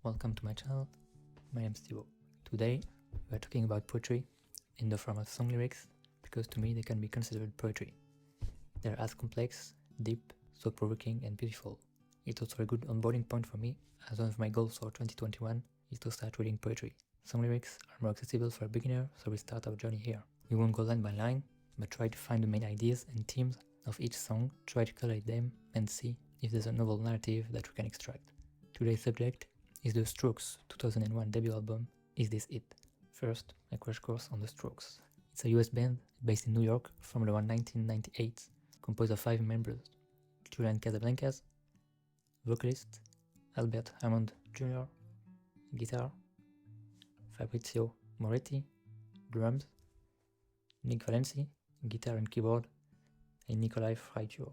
welcome to my channel. My name is Thibaut. Today we are talking about poetry in the form of song lyrics because to me they can be considered poetry. They are as complex, deep, thought-provoking and beautiful. It's also a good onboarding point for me, as one of my goals for 2021 is to start reading poetry. Song lyrics are more accessible for a beginner, so we start our journey here. We won't go line by line, but try to find the main ideas and themes of each song, try to collate them and see if there's a novel narrative that we can extract. Today's subject is the Strokes' 2001 debut album, Is This It? First, a crash course on the Strokes. It's a US band based in New York, formed around 1998, composed of 5 members: Julian vocalist, Albert Hammond Jr., guitar, Fabrizio Moretti, drums, Nick Valenci, guitar and keyboard, and Nikolai Fraiture,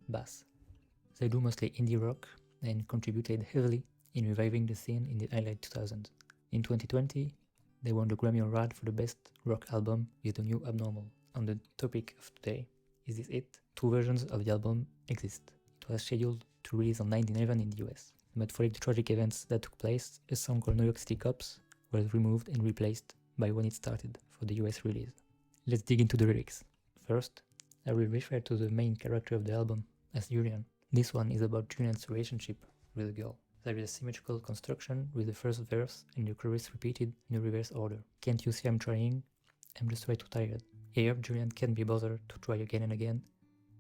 bass. They do mostly indie rock and contributed heavily in reviving the scene in the early 2000s. In 2020, they won the Grammy Award for the Best Rock Album with the new Abnormal. On the topic of today, Is This It? 2 versions of the album exist. It was scheduled to release on 9/11 in the US, but following the tragic events that took place, a song called New York City Cops was removed and replaced by When It Started for the US release. Let's dig into the lyrics. First, I will refer to the main character of the album as Julian. This one is about Julian's relationship with a girl. There is a symmetrical construction with the first verse and the chorus repeated in a reverse order. Can't you see I'm trying? I'm just way too tired. Here, Julian can't be bothered to try again and again.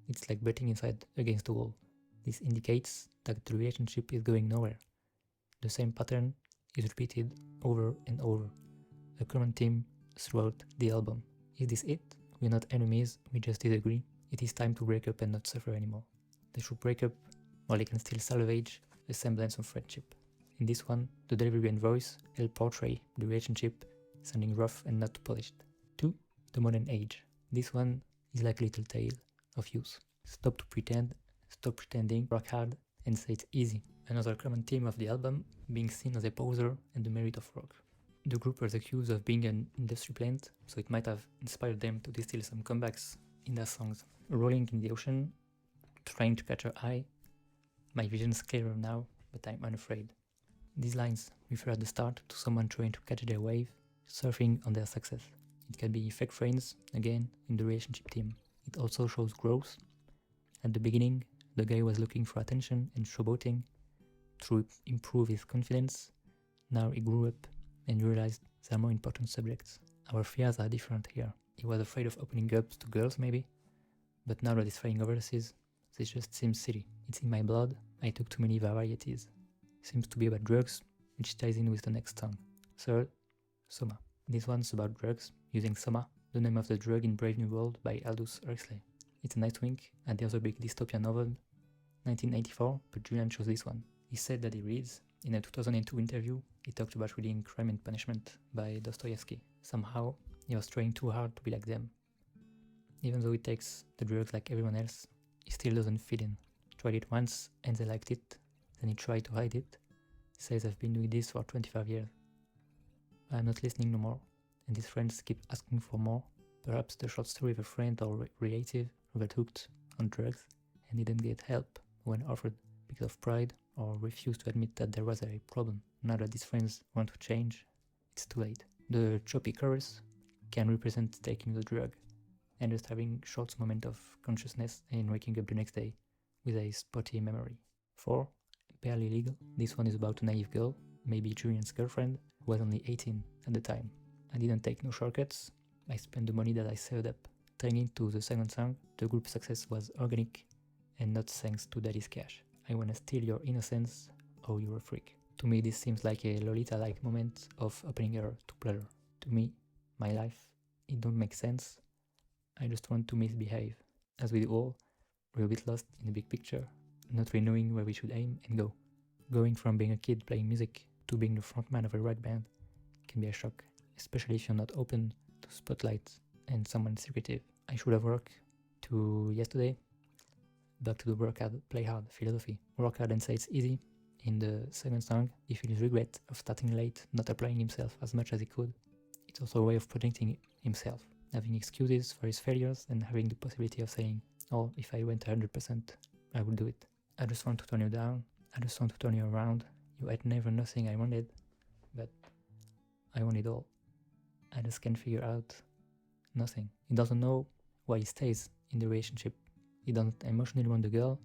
It's like butting inside against the wall. This indicates that the relationship is going nowhere. The same pattern is repeated over and over, a common theme throughout the album. Is this it? We're not enemies, we just disagree. It is time to break up and not suffer anymore. They should break up while they can still salvage a semblance of friendship. In this one, the delivery and voice help portray the relationship sounding rough and not polished. 2. The modern age. This one is like a little tale of youth. Stop to pretend, stop pretending, work hard, and say it's easy. Another common theme of the album being seen as a poser and the merit of work. The group was accused of being an industry plant, so it might have inspired them to distill some comebacks in their songs. Rolling in the ocean, trying to catch her eye. My vision's clearer now, but I'm unafraid. These lines refer at the start to someone trying to catch their wave, surfing on their success. It can be fake friends, again, in the relationship theme. It also shows growth. At the beginning, the guy was looking for attention and showboating to improve his confidence. Now he grew up and realized there are more important subjects. Our fears are different here. He was afraid of opening up to girls maybe, but now that he's flying overseas, this just seems silly. It's in my blood, I took too many varieties. Seems to be about drugs, which ties in with the next song. Third, Soma. This one's about drugs, using Soma, the name of the drug in Brave New World by Aldous Huxley. It's a nice wink at the other big dystopian novel, 1984, but Julian chose this one. He said that he reads. In a 2002 interview, he talked about reading Crime and Punishment by Dostoevsky. Somehow, he was trying too hard to be like them. Even though he takes the drugs like everyone else, he still doesn't fit in. Tried it once and they liked it, then he tried to hide it. He says I've been doing this for 25 years. I'm not listening no more, and his friends keep asking for more. Perhaps the short story of a friend or relative who got hooked on drugs and didn't get help when offered because of pride or refused to admit that there was a problem. Now that his friends want to change, it's too late. The choppy chorus can represent taking the drug and just having short moment of consciousness and waking up the next day with a spotty memory. 4. Barely legal. This one is about a naive girl, maybe Julian's girlfriend, who was only 18 at the time. I didn't take no shortcuts, I spent the money that I saved up. Tying into the second song, the group's success was organic and not thanks to daddy's cash. I wanna steal your innocence, oh you're a freak. To me this seems like a Lolita-like moment of opening her to pleasure. To me, my life, it don't make sense. I just want to misbehave. As we do all, we're a bit lost in the big picture, not really knowing where we should aim and go. Going from being a kid playing music to being the frontman of a rock band can be a shock, especially if you're not open to spotlights and someone secretive. I should have worked to yesterday. Back to the work hard, play hard philosophy. Work hard and say it's easy. In the second song, he feels regret of starting late, not applying himself as much as he could. It's also a way of protecting himself, having excuses for his failures and having the possibility of saying, oh, if I went 100%, I would do it. I just want to turn you down. I just want to turn you around. You had never nothing I wanted, but I want it all. I just can't figure out nothing. He doesn't know why he stays in the relationship. He doesn't emotionally want the girl,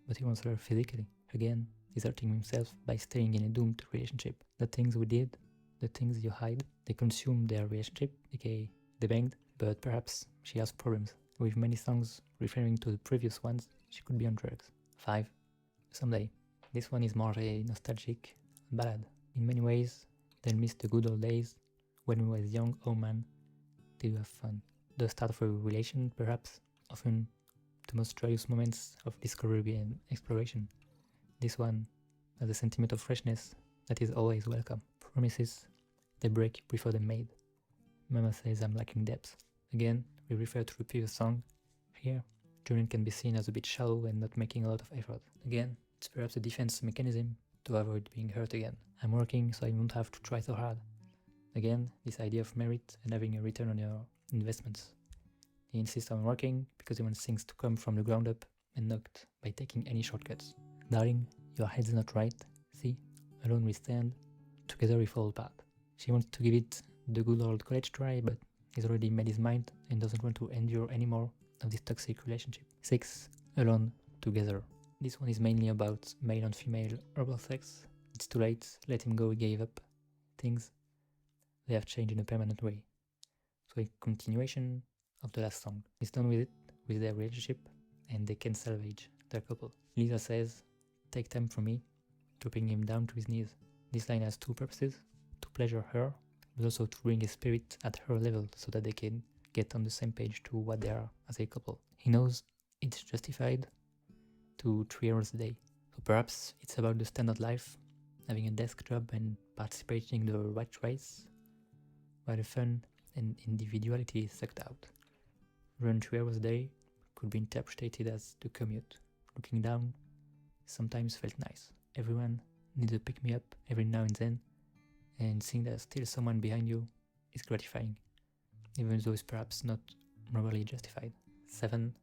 but he wants her physically. Again, he's hurting himself by staying in a doomed relationship. The things we did, the things you hide, they consume their relationship, aka they banged, but perhaps she has problems. With many songs referring to the previous ones, she could be on drugs. 5. Someday. This one is more a nostalgic ballad. In many ways, they'll miss the good old days when we was young. Oh man, did we have fun. The start of a relation, perhaps, often the most joyous moments of discovery and exploration. This one has a sentiment of freshness that is always welcome. Promises, they break before they're made. Mama says I'm lacking depth. Again, we refer to the previous song. Here, Julian can be seen as a bit shallow and not making a lot of effort. Again, it's perhaps a defense mechanism to avoid being hurt again. I'm working so I don't have to try so hard. Again, this idea of merit and having a return on your investments. He insists on working because he wants things to come from the ground up and not by taking any shortcuts. Darling, your head's not right. See, alone we stand, together we fall apart. She wants to give it the good old college try, but he's already made his mind and doesn't want to endure any more of this toxic relationship. 6. Alone, together. This one is mainly about male and female oral sex. It's too late, let him go, he gave up. Things, they have changed in a permanent way. So a continuation of the last song. He's done with it, with their relationship, and they can salvage their couple. Lisa says, take time from me, dropping him down to his knees. This line has two purposes, to pleasure her, but also to bring a spirit at her level so that they can get on the same page to what they are as a couple. He knows it's justified to 3 hours a day. So perhaps it's about the standard life, having a desk job and participating in the rat race, while the fun and individuality is sucked out. Run 3 hours a day could be interpreted as the commute. Looking down sometimes felt nice. Everyone needs a pick-me-up every now and then, and seeing there's still someone behind you is gratifying, even though it's perhaps not morally justified. 7.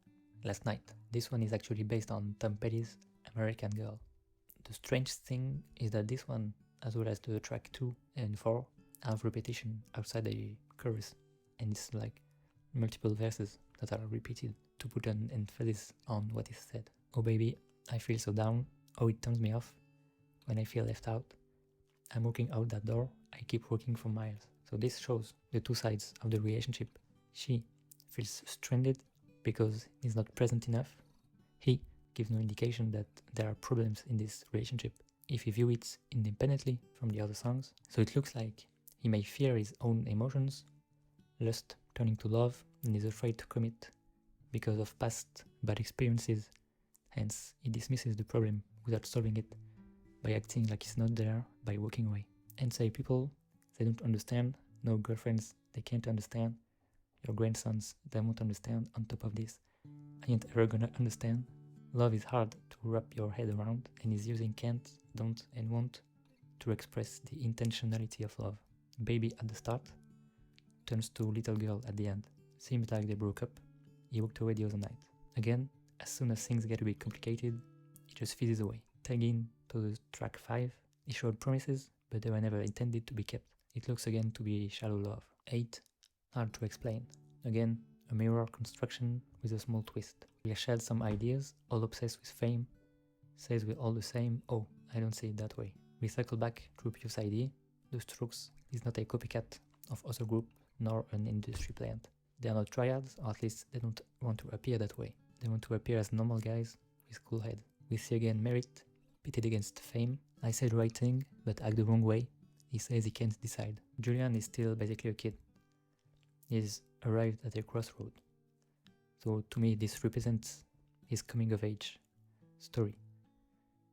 Last Night. This one is actually based on Tom Petty's American Girl. The strange thing is that this one, as well as the track 2 and 4, have repetition outside the chorus, and it's like multiple verses that are repeated to put an emphasis on what is said. Oh baby, I feel so down, oh it turns me off, when I feel left out, I'm walking out that door, I keep walking for miles. So this shows the two sides of the relationship. She feels stranded because he's not present enough. He gives no indication that there are problems in this relationship if you view it independently from the other songs. So it looks like he may fear his own emotions, lust turning to love, and is afraid to commit because of past bad experiences. Hence, he dismisses the problem without solving it by acting like he's not there, by walking away. And say people, they don't understand, no girlfriends, they can't understand, your grandsons, they won't understand. On top of this, I ain't ever gonna understand. Love is hard to wrap your head around, and is using can't, don't, and won't to express the intentionality of love. Baby at the start turns to little girl at the end. Seems like they broke up. He walked away the other night. Again, as soon as things get a bit complicated, he just fizzes away. Tagging to the track 5, he showed promises, but they were never intended to be kept. It looks again to be shallow love. 8. Hard to explain. Again, a mirror construction with a small twist. We shared some ideas, all obsessed with fame. Says we're all the same. Oh, I don't see it that way. We cycle back to a previous idea. The Strokes is not a copycat of other group, nor an industry plant. They are not triads, or at least they don't want to appear that way. They want to appear as normal guys with cool head. We see again merit pitted against fame. I said the right thing, but act the wrong way. He says he can't decide. Julian is still basically a kid. He's arrived at a crossroad. So to me this represents his coming of age story.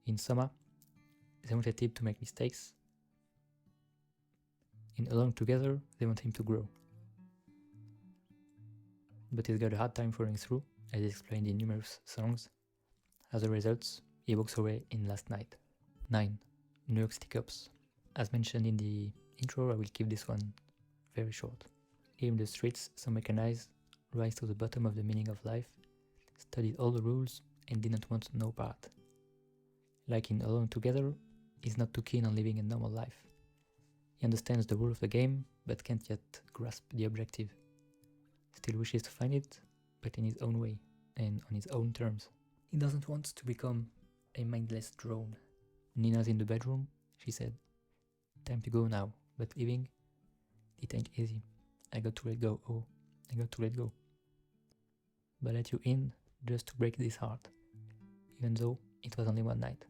In Soma, they wanted him to make mistakes. In Alone Together, they want him to grow. But he's got a hard time following through, as explained in numerous songs. As a result, he walks away in Last Night. 9. New York City Cops. As mentioned in the intro, I will keep this one very short. Here in the streets, some mechanized, rise to the bottom of the meaning of life, studied all the rules, and didn't want no part. Like in Alone Together, is not too keen on living a normal life. He understands the rule of the game, but can't yet grasp the objective. Still wishes to find it, but in his own way, and on his own terms. He doesn't want to become a mindless drone. Nina's in the bedroom, she said. Time to go now, but leaving, it ain't easy. I got to let go, oh, I got to let go. But let you in, just to break this heart. Even though it was only one night.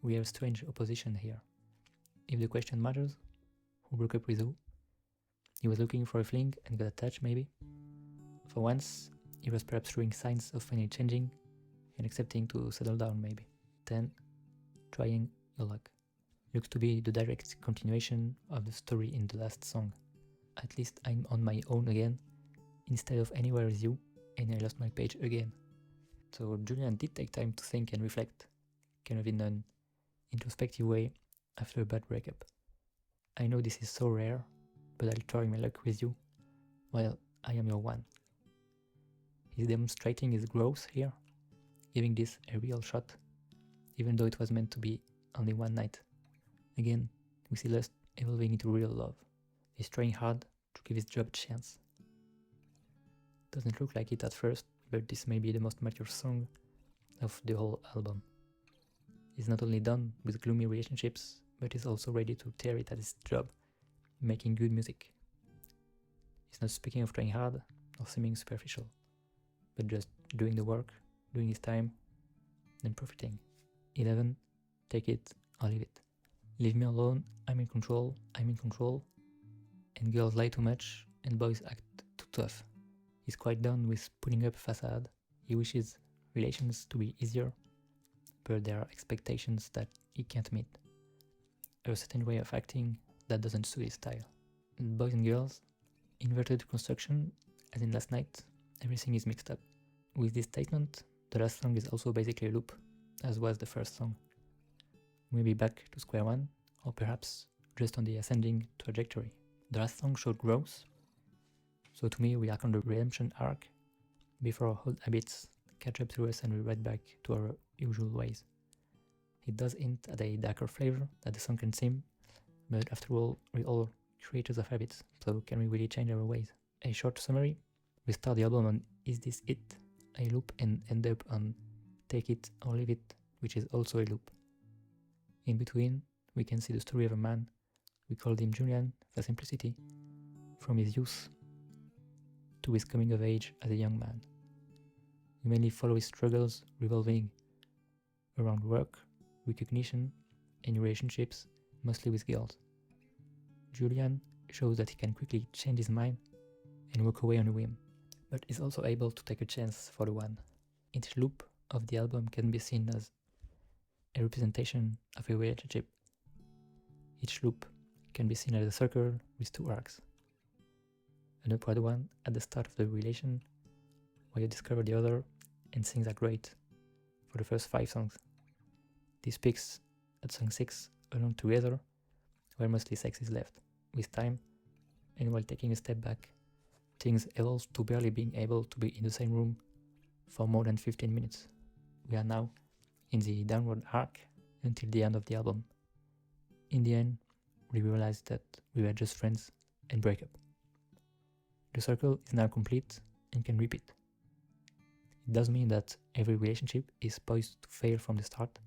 We have strange opposition here. If the question matters, who broke up with who? He was looking for a fling and got attached maybe. For once, he was perhaps showing signs of finally changing and accepting to settle down maybe. Then, trying your luck. Looks to be the direct continuation of the story in the last song. At least I'm on my own again, instead of anywhere with you, and I lost my page again. So Julian did take time to think and reflect, kind of in an introspective way after a bad breakup. I know this is so rare, but I'll try my luck with you, while I am your one. He's demonstrating his growth here, giving this a real shot, even though it was meant to be only one night. Again, we see lust evolving into real love. He's trying hard to give his job a chance. Doesn't look like it at first, but this may be the most mature song of the whole album. He's not only done with gloomy relationships, but he's also ready to tear it at his job, making good music. He's not speaking of trying hard or seeming superficial, but just doing the work, doing his time, and profiting. 11. Take it or leave it. Leave me alone, I'm in control, and girls lie too much, and boys act too tough. He's quite done with putting up a facade. He wishes relations to be easier, but there are expectations that he can't meet. A certain way of acting that doesn't suit his style. And boys and girls, inverted construction, as in last night, everything is mixed up. With this statement, the last song is also basically a loop, as was the first song. Maybe back to square one, or perhaps just on the ascending trajectory. The last song showed growth, so to me we are on the redemption arc, before our old habits catch up to us and we ride back to our usual ways. It does hint at a darker flavor that the song can seem, but after all, we're all creators of habits, so can we really change our ways? A short summary: we start the album on Is This It? A loop, and end up on Take It or Leave It, which is also a loop. In between, we can see the story of a man. We called him Julian for simplicity, from his youth to his coming of age as a young man. We mainly follow his struggles revolving around work, recognition, and relationships, mostly with girls. Julian shows that he can quickly change his mind and walk away on a whim, but is also able to take a chance for the one. Each loop of the album can be seen as a representation of a relationship. Each loop can be seen as a circle with two arcs. An upward one at the start of the relation, where you discover the other and things are great for the first 5 songs. This peaks at song 6, Alone Together, where mostly sex is left. With time, and while taking a step back, things evolve to barely being able to be in the same room for more than 15 minutes. We are now in the downward arc until the end of the album. In the end, we realized that we were just friends and break up. The circle is now complete and can repeat. It does mean that every relationship is poised to fail from the start,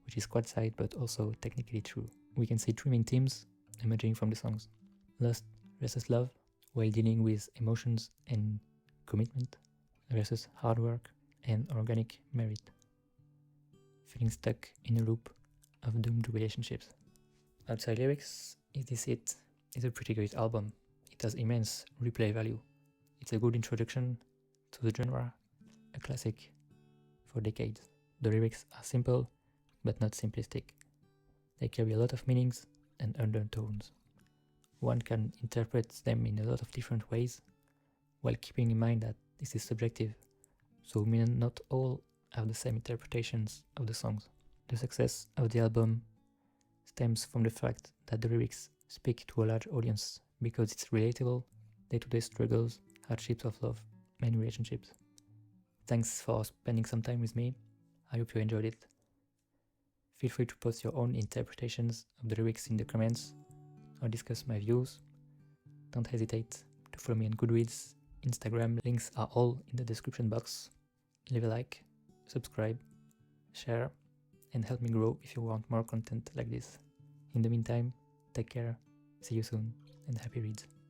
which is quite sad but also technically true. We can see 3 main themes emerging from the songs: lust versus love, while dealing with emotions and commitment, versus hard work and organic merit. Feeling stuck in a loop of doomed relationships. Outside lyrics, Is This It? Is a pretty great album. It has immense replay value. It's a good introduction to the genre, a classic for decades. The lyrics are simple, but not simplistic. They carry a lot of meanings and undertones. One can interpret them in a lot of different ways, while keeping in mind that this is subjective, so we may not all have the same interpretations of the songs. The success of the album stems from the fact that the lyrics speak to a large audience because it's relatable, day-to-day struggles, hardships of love, and relationships. Thanks for spending some time with me. I hope you enjoyed it. Feel free to post your own interpretations of the lyrics in the comments or discuss my views. Don't hesitate to follow me on Goodreads, Instagram, links are all in the description box. Leave a like, subscribe, share, and help me grow if you want more content like this. In the meantime, take care, see you soon, and happy reads.